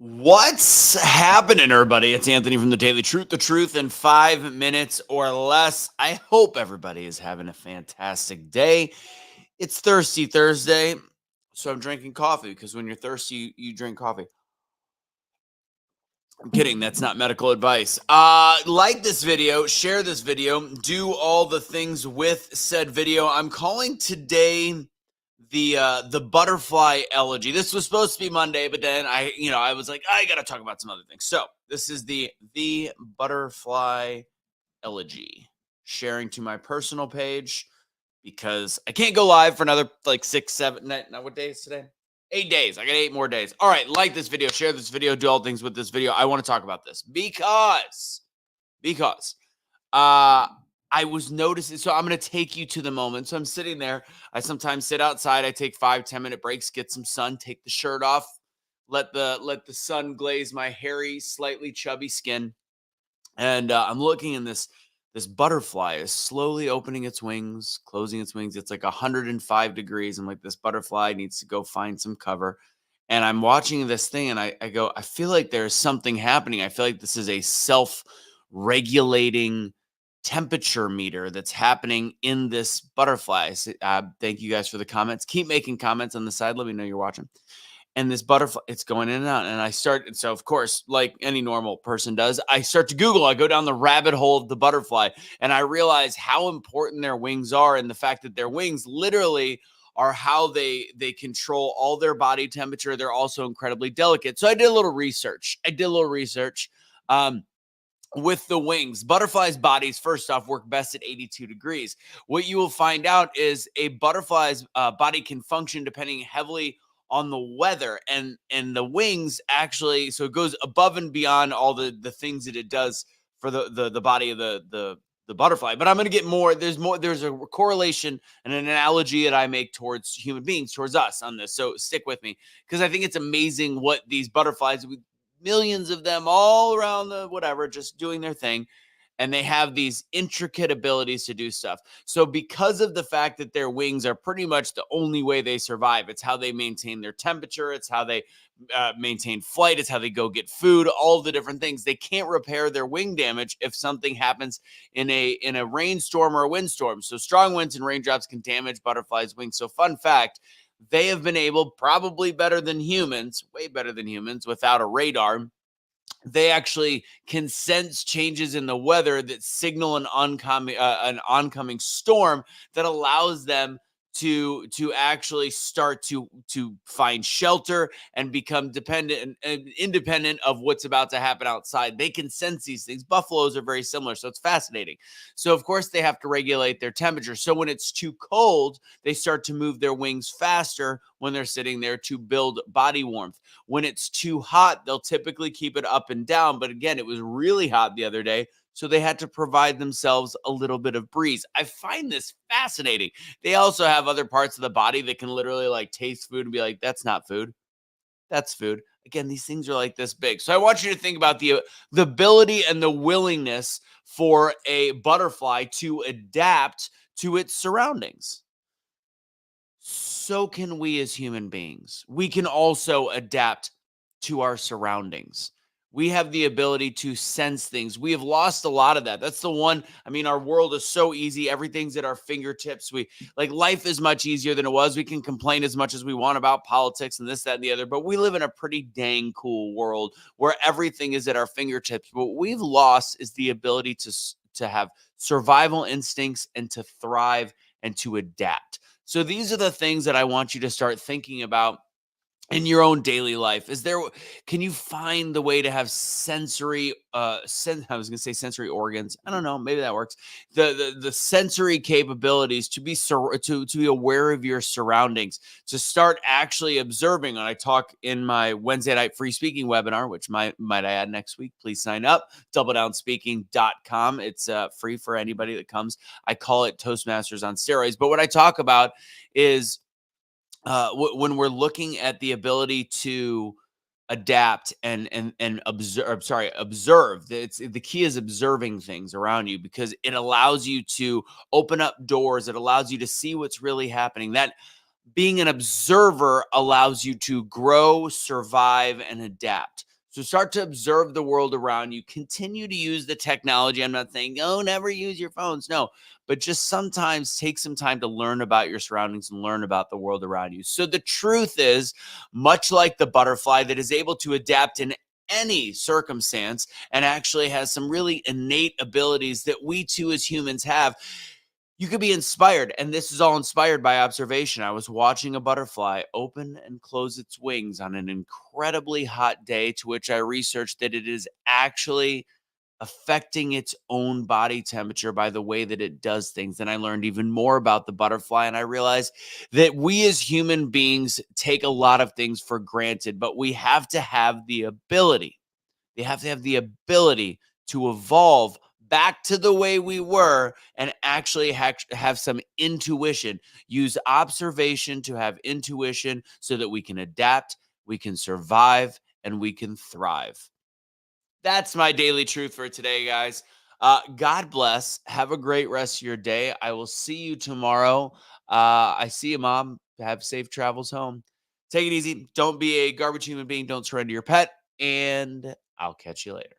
What's happening, everybody? It's Anthony from the Daily Truth, the truth in 5 minutes or less. I hope everybody is having a fantastic day. It's Thirsty Thursday, so I'm drinking coffee because when you're thirsty, you drink coffee. I'm kidding. That's not medical advice. Like this video, share this video, do all the things with said video. I'm calling today the butterfly elegy. This was supposed to be Monday, but then I was like, I gotta talk about some other things. So this is the butterfly elegy, sharing to my personal page because I can't go live for another like 6, 7. Now what day is today? 8 days. I got 8 more days. All right, like this video, share this video, do all things with this video. I want to talk about this because I was noticing. So I'm going to take you to the moment. So I'm sitting there. I sometimes sit outside. I take 5-10 minute breaks, get some sun, take the shirt off, let the sun glaze my hairy, slightly chubby skin. And I'm looking, and this butterfly is slowly opening its wings, closing its wings. It's like 105 degrees. I'm like, this butterfly needs to go find some cover. And I'm watching this thing, and I go, I feel like there's something happening. I feel like this is a self-regulating temperature meter that's happening in this butterfly. So, thank you guys for the comments. Keep making comments on the side. Let me know you're watching. And this butterfly, it's going in and out. And so of course, like any normal person does, I start to Google. I go down the rabbit hole of the butterfly, and I realize how important their wings are, and the fact that their wings literally are how they control all their body temperature. They're also incredibly delicate. So I did a little research. With the wings. Butterflies' bodies, first off, work best at 82 degrees. What you will find out is a butterfly's body can function depending heavily on the weather, and the wings actually, so it goes above and beyond all the things that it does for the body of the butterfly. But I'm going to get more. There's a correlation and an analogy that I make towards human beings, towards us on this. So stick with me, because I think it's amazing what these butterflies, millions of them all around the whatever, just doing their thing. And they have these intricate abilities to do stuff. So because of the fact that their wings are pretty much the only way they survive, it's how they maintain their temperature. It's how they maintain flight. It's how they go get food, all the different things. They can't repair their wing damage if something happens in a rainstorm or a windstorm. So strong winds and raindrops can damage butterflies' wings. So fun fact, they have been able, probably better than humans, way better than humans, without a radar. They actually can sense changes in the weather that signal an oncoming storm that allows them to actually start to find shelter and become dependent and independent of what's about to happen outside. They can sense these things. Buffaloes are very similar, so it's fascinating. So of course they have to regulate their temperature. So when it's too cold, they start to move their wings faster when they're sitting there to build body warmth. When it's too hot, they'll typically keep it up and down. But again, it was really hot the other day, so they had to provide themselves a little bit of breeze. I find this fascinating. They also have other parts of the body that can literally like taste food and be like, that's not food, that's food. Again, these things are like this big. So I want you to think about the ability and the willingness for a butterfly to adapt to its surroundings. So can we as human beings. We can also adapt to our surroundings. We have the ability to sense things. We have lost a lot of that. That's the one. I mean, our world is so easy. Everything's at our fingertips. Life is much easier than it was. We can complain as much as we want about politics and this, that, and the other, but we live in a pretty dang cool world where everything is at our fingertips. But what we've lost is the ability to have survival instincts and to thrive and to adapt. So these are the things that I want you to start thinking about in your own daily life. Can you find the way to have sensory I was gonna say sensory organs, I don't know, maybe that works, the sensory capabilities to be aware of your surroundings, to start actually observing. And I talk in my Wednesday night free speaking webinar, which might I add next week. Please sign up, doubledownspeaking.com. It's free for anybody that comes. I call it Toastmasters on steroids. But what I talk about is when we're looking at the ability to adapt and observe. The key is observing things around you, because it allows you to open up doors. It allows you to see what's really happening. That being an observer allows you to grow, survive, and adapt. So start to observe the world around you. Continue to use the technology. I'm not saying, oh, never use your phones. No, but just sometimes take some time to learn about your surroundings and learn about the world around you. So the truth is, much like the butterfly that is able to adapt in any circumstance and actually has some really innate abilities that we too as humans have, you could be inspired. And this is all inspired by observation. I was watching a butterfly open and close its wings on an incredibly hot day, to which I researched that it is actually affecting its own body temperature by the way that it does things. And I learned even more about the butterfly. And I realized that we as human beings take a lot of things for granted, but we have to have the ability. They have to have the ability to evolve back to the way we were and actually have some intuition. Use observation to have intuition so that we can adapt, we can survive, and we can thrive. That's my daily truth for today, guys. God bless. Have a great rest of your day. I will see you tomorrow. I see you, Mom. Have safe travels home. Take it easy. Don't be a garbage human being. Don't surrender your pet. And I'll catch you later.